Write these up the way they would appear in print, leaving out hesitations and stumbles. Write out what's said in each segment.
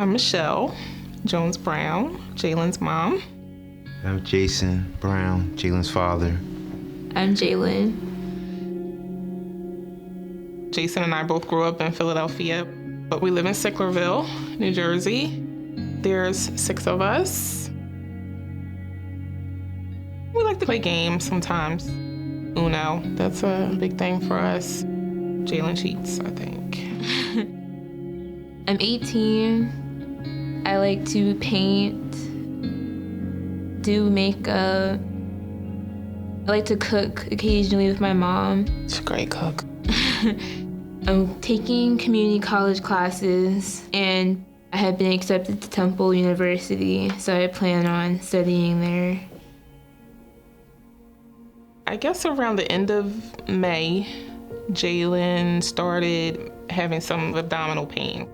I'm Michelle Jones-Brown, Jalen's mom. I'm Jason Brown, Jalen's father. I'm Jalen. Jason and I both grew up in Philadelphia, but we live in Sicklerville, New Jersey. There's 6 of us. We like to play games sometimes. Uno, that's a big thing for us. Jalen cheats, I think. I'm 18. I like to paint, do makeup. I like to cook occasionally with my mom. She's a great cook. I'm taking community college classes, and I have been accepted to Temple University, so I plan on studying there. I guess around the end of May, Jalen started having some abdominal pain.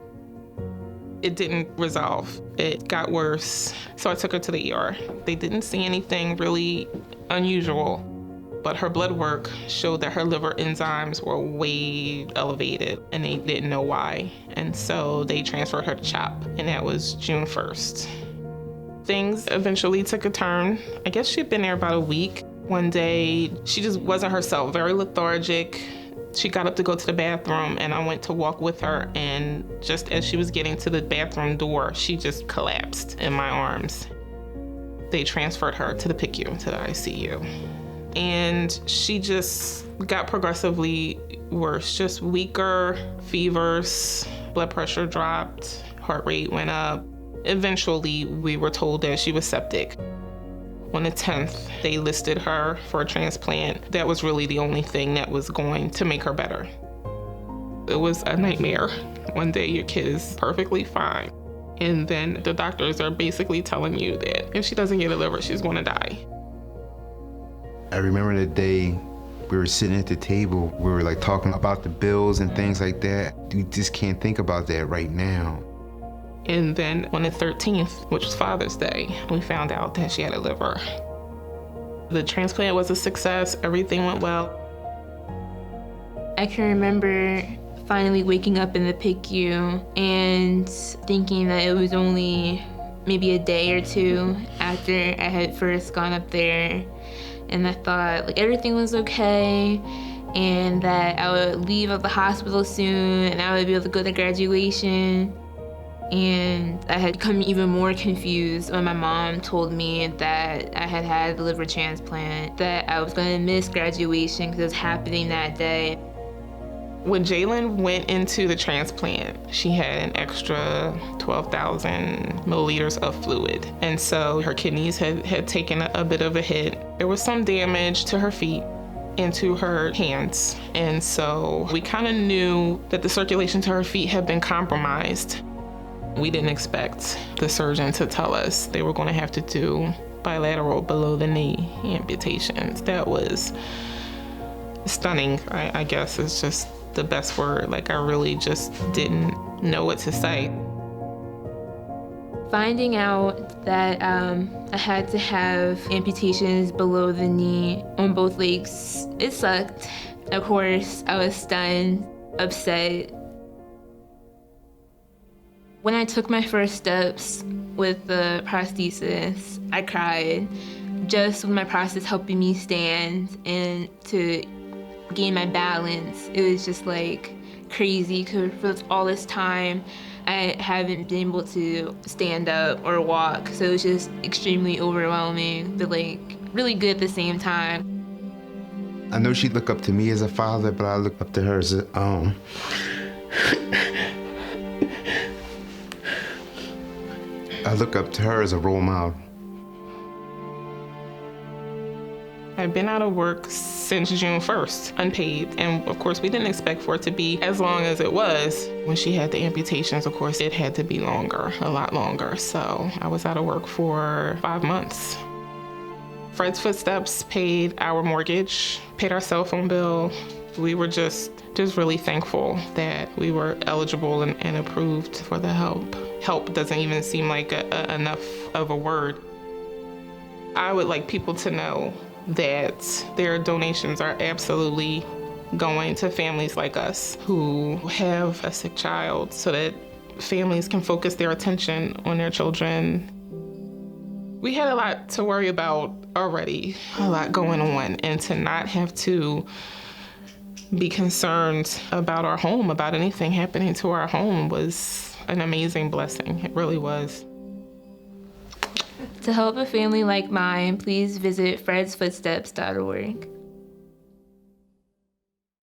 It didn't resolve. It got worse, so I took her to the ER. They didn't see anything really unusual, but her blood work showed that her liver enzymes were way elevated, and they didn't know why. And so they transferred her to CHOP, and that was June 1st. Things eventually took a turn. I guess she'd been there about a week. One day, she just wasn't herself, very lethargic. She got up to go to the bathroom, and I went to walk with her, and just as she was getting to the bathroom door, she just collapsed in my arms. They transferred her to the PICU, to the ICU. And she just got progressively worse, just weaker, fevers, blood pressure dropped, heart rate went up. Eventually, we were told that she was septic. On the 10th, they listed her for a transplant. That was really the only thing that was going to make her better. It was a nightmare. One day your kid is perfectly fine, and then the doctors are basically telling you that if she doesn't get a liver, she's gonna die. I remember the day we were sitting at the table, we were like talking about the bills and things like that. We just can't think about that right now. And then on the 13th, which was Father's Day, we found out that she had a liver. The transplant was a success, everything went well. I can remember finally waking up in the PICU and thinking that it was only maybe a day or two after I had first gone up there. And I thought like everything was okay and that I would leave out the hospital soon and I would be able to go to graduation. And I had become even more confused when my mom told me that I had had the liver transplant, that I was going to miss graduation because it was happening that day. When Jalen went into the transplant, she had an extra 12,000 milliliters of fluid. And so her kidneys had taken a bit of a hit. There was some damage to her feet and to her hands. And so we kind of knew that the circulation to her feet had been compromised. We didn't expect the surgeon to tell us they were going to have to do bilateral below the knee amputations. That was stunning, I guess is just the best word. Like I really just didn't know what to say. Finding out that I had to have amputations below the knee on both legs, it sucked. Of course, I was stunned, upset. When I took my first steps with the prosthesis, I cried just with my prosthesis helping me stand and to gain my balance. It was just like crazy because for all this time, I haven't been able to stand up or walk. So it was just extremely overwhelming, but like really good at the same time. I know she'd look up to me as a father, but I look up to her as a, I look up to her as a role model. I've been out of work since June 1st, unpaid. And of course, we didn't expect for it to be as long as it was. When she had the amputations, of course, it had to be longer, a lot longer. So I was out of work for 5 months. Fred's Footsteps paid our mortgage, paid our cell phone bill. We were just really thankful that we were eligible and approved for the help. Help doesn't even seem like enough of a word. I would like people to know that their donations are absolutely going to families like us who have a sick child so that families can focus their attention on their children. We had a lot to worry about already, a lot going on, and to not have to be concerned about our home, about anything happening to our home, was an amazing blessing. It really was. To help a family like mine, please visit fredsfootsteps.org.